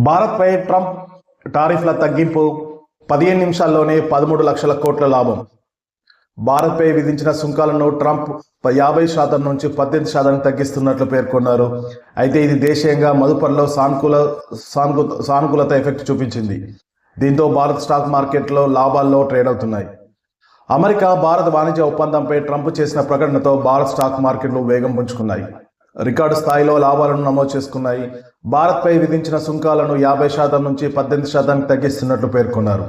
భారత్పై ట్రంప్ టారిఫ్ల తగ్గింపు 15 నిమిషాల్లోనే 13 లక్షల కోట్ల లాభం. భారత్పై విధించిన సుంకాలను ట్రంప్ 50% నుంచి 18% తగ్గిస్తున్నట్లు పేర్కొన్నారు. అయితే ఇది దేశీయంగా మదుపర్లో సానుకూలత ఎఫెక్ట్ చూపించింది. దీంతో భారత్ స్టాక్ మార్కెట్లో లాభాల్లో ట్రేడ్ అవుతున్నాయి. అమెరికా భారత్ వాణిజ్య ఒప్పందంపై ట్రంప్ చేసిన ప్రకటనతో భారత్ స్టాక్ మార్కెట్లు వేగం పుంజుకున్నాయి. రికార్డు స్థాయిలో లాభాలను నమోదు చేసుకున్నాయి. భారత్పై విధించిన సుంకాలను 50% నుంచి 18% తగ్గిస్తున్నట్లు పేర్కొన్నారు.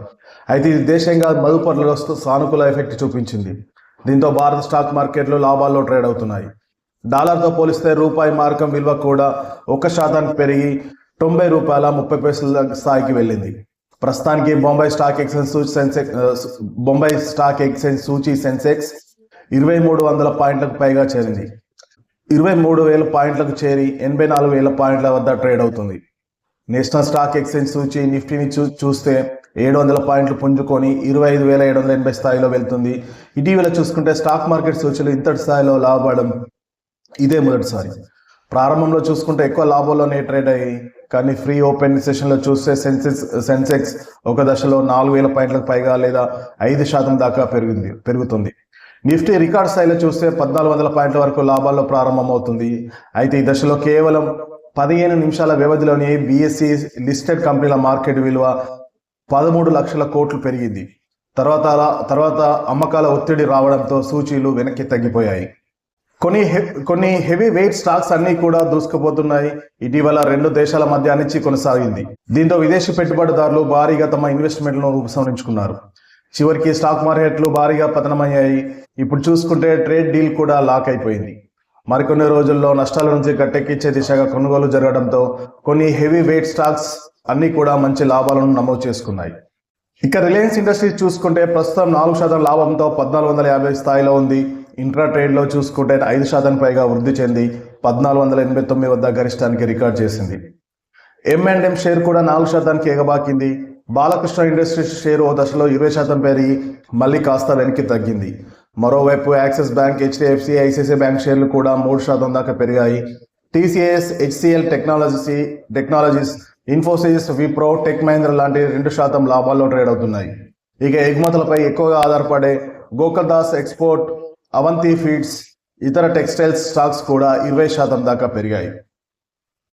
అయితే ఇది దేశంగా మదుపర్లలో సానుకూల ఎఫెక్ట్ చూపించింది. దీంతో భారత స్టాక్ మార్కెట్లు లాభాల్లో ట్రేడ్ అవుతున్నాయి. డాలర్తో పోలిస్తే రూపాయి మారకం విలువ కూడా 1% పెరిగి ₹90.30 స్థాయికి వెళ్ళింది. ప్రస్తుతానికి బొంబాయి స్టాక్ ఎక్స్చేంజ్ సూచీ సెన్సెక్స్ 2300 పాయింట్లకు పైగా చేరింది. 23,000 పాయింట్లకు చేరి 84,000 పాయింట్ల వద్ద ట్రేడ్ అవుతుంది. నేషనల్ స్టాక్ ఎక్స్చేంజ్ సూచీ నిఫ్టీని చూస్తే 700 పాయింట్లు పుంజుకొని 25,780 స్థాయిలో వెళ్తుంది. ఇటీవల చూసుకుంటే స్టాక్ మార్కెట్ సూచీలు ఇంతటి స్థాయిలో లాభపడడం ఇదే మొదటిసారి. ప్రారంభంలో చూసుకుంటే ఎక్కువ లాభాల్లోనే ట్రేడ్ అయ్యాయి. కానీ ఫ్రీ ఓపెన్ సెషన్లో చూస్తే సెన్సెక్స్ ఒక దశలో 4,000 పాయింట్లకు పైగా లేదా 5% దాకా పెరుగుతుంది. నిఫ్టీ రికార్డ్ స్థాయిలో చూస్తే 1,400 పాయింట్ల వరకు లాభాల్లో ప్రారంభమవుతుంది. అయితే ఈ దశలో కేవలం 15 నిమిషాల వ్యవధిలోనే BSE లిస్టెడ్ కంపెనీల మార్కెట్ విలువ 13 లక్షల కోట్లు పెరిగింది. తర్వాత అమ్మకాల ఒత్తిడి రావడంతో సూచీలు వెనక్కి తగ్గిపోయాయి. కొన్ని హెవీ వెయిట్ స్టాక్స్ అన్ని కూడా దూసుకుపోతున్నాయి. ఇటీవల 2 దేశాల మధ్య అనిశ్చితి కొనసాగింది. దీంతో విదేశీ పెట్టుబడిదారులు భారీగా తమ ఇన్వెస్ట్మెంట్లను ఉపసంహరించుకున్నారు. చివరికి స్టాక్ మార్కెట్లు భారీగా పతనమయ్యాయి. ఇప్పుడు చూసుకుంటే ట్రేడ్ డీల్ కూడా లాక్ అయిపోయింది. మరికొన్ని రోజుల్లో నష్టాల నుంచి గట్టెక్కించే దిశగా కొనుగోలు జరగడంతో కొన్ని హెవీ వెయిట్ స్టాక్స్ అన్ని కూడా మంచి లాభాలను నమోదు చేసుకున్నాయి. ఇక రిలయన్స్ ఇండస్ట్రీస్ చూసుకుంటే ప్రస్తుతం 4% లాభంతో 1,450 స్థాయిలో ఉంది. ఇంట్రా ట్రేడ్లో చూసుకుంటే 5% పైగా వృద్ధి చెంది 1,489 వద్ద గరిష్టానికి రికార్డ్ చేసింది. M&M షేర్ కూడా 4%కి ఎగబాకింది. బాలకృష్ణ ఇండస్ట్రీస్ షేర్ ఓ దశలో 20% పెరిగి మళ్ళీ కాస్త వెనక్కి తగ్గింది. మరోవైపు axis bank, HDFC, ICICI bank షేర్లు కూడా 3% దాకా పెరిగాయి. TCS, HCL technologies, Infosys, Wipro, tech Mahindra లాంటి 2% లాభాల్లో ట్రేడ్ అవుతున్నాయి. ఇక ఎగుమతులపై ఎక్కువగా ఆధారపడే గోకుల్దాస్ ఎక్స్పోర్ట్, అవంతి ఫీడ్స్, ఇతర టెక్స్టైల్స్ స్టాక్స్ కూడా 20% దాకా పెరిగాయి.